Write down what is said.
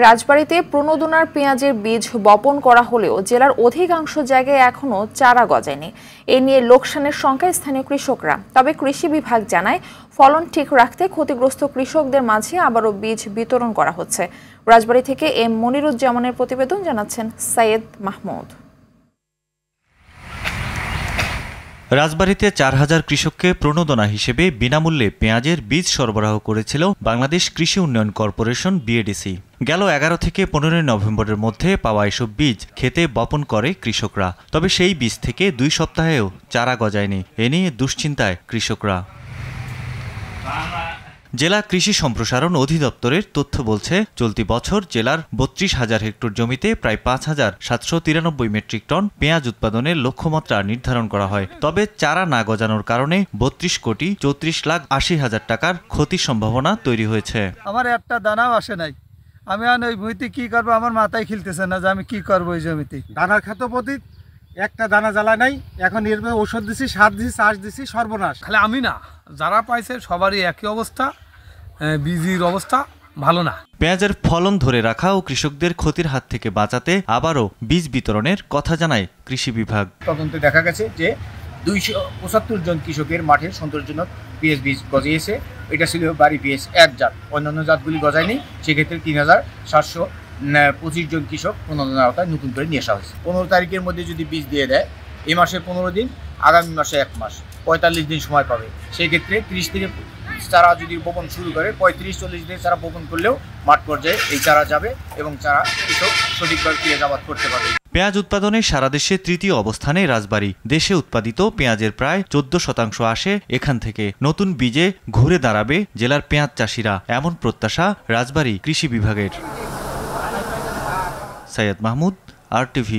রাজবাড়ীতে প্রণোদনার পেঁয়াজের বীজ বপন করা হলেও জেলার অধিকাংশ জায়গায় এখনো চারা গজায়নি। এ নিয়ে লোকসানের শঙ্কায় স্থানীয় কৃষকরা। তবে কৃষি বিভাগ জানায়, ফলন ঠিক রাখতে ক্ষতিগ্রস্ত কৃষকদের মাঝে আবারও বীজ বিতরণ করা হচ্ছে। রাজবাড়ী থেকে এম মনিরুজ্জামানের প্রতিবেদন, জানাচ্ছেন সৈয়দ মাহমুদ। রাজবাড়ীতে ৪,০০০ কৃষককে প্রণোদনা হিসেবে বিনামূল্যে পেঁয়াজের বীজ সরবরাহ করেছিল বাংলাদেশ কৃষি উন্নয়ন কর্পোরেশন বিএডিসি। গেল ১১ থেকে ১৫ নভেম্বরের মধ্যে পাওয়া এসব বীজ খেতে বপন করে কৃষকরা। তবে সেই বীজ থেকে ২ সপ্তাহেও চারা গজায়নি। এ নিয়ে দুশ্চিন্তায় কৃষকরা। জেলা কৃষি সম্প্রসারণ অধিদপ্তরের তথ্য বলছে, চলতি বছর জেলার ৩২,০০০ হেক্টর জমিতে প্রায় ৫,৭৯৩ মেট্রিক টন পেঁয়াজ উৎপাদনের লক্ষ্যমাত্রা নির্ধারণ করা হয়। তবে চারা না গজানোর কারণে ৩২,৩৪,৮০,০০০ টাকার ক্ষতির সম্ভাবনা তৈরি হয়েছে। আমার একটা দানাও আসে নাই। আমি ওই ভূমিতে কি করবো, আমার মাথায় খেলতেছে না যে আমি কি করবো ওই জমিতে। দানার ক্ষেত প্রতি একটা দানা জ্বালা নাই। এখন এর ওষুধ দিছি, সার দিছি, চাষ দিছি, সর্বনাশ। খালি আমি না, যারা পাইছে সবারই একই অবস্থা, বীজের অবস্থা ভালো না। পেঁয়াজের ফলন ধরে রাখা ও কৃষকদের ক্ষতির হাত থেকে বাঁচাতে আবারও বীজ বিতরণের কথা জানায় কৃষি বিভাগ। তদন্তে দেখা গেছে যে 275 জন কৃষকের মাঠে সন্তোষজনক পেঁয়াজ বীজ গজিয়েছে। এটা ছিল বাড়ি পেঁয়াজ এক জাত, অন্যান্য জাতগুলি গজায়নি। সেক্ষেত্রে 3,725 জন কৃষক প্রণোদনার আওতায় নতুন করে নিয়ে আসা হয়েছে। 15 তারিখের মধ্যে যদি বীজ দিয়ে দেয়, এই মাসে 15 দিন, আগামী মাসে 1 মাস, 45 দিন সময় পাবে। সেই ক্ষেত্রে 30 থেকে চারা যদি বপন শুরু করে, 35-40 দিন চারা বপন করলেও মাঠ পর্যায়ে এই চারা যাবে এবং চারা কৃষক সঠিকভাবে পেঁয়াজ আবাদ করতে পারবে। পেঁয়াজ উৎপাদনে সারা দেশে তৃতীয় অবস্থানে রাজবাড়ী। দেশে উৎপাদিত পেঁয়াজের প্রায় 14% আসে এখান থেকে। নতুন বীজে ঘুরে দাঁড়াবে জেলার পেঁয়াজ চাষিরা, এমন প্রত্যাশা রাজবাড়ী কৃষি বিভাগের। সৈয়দ মাহমুদ, RTV।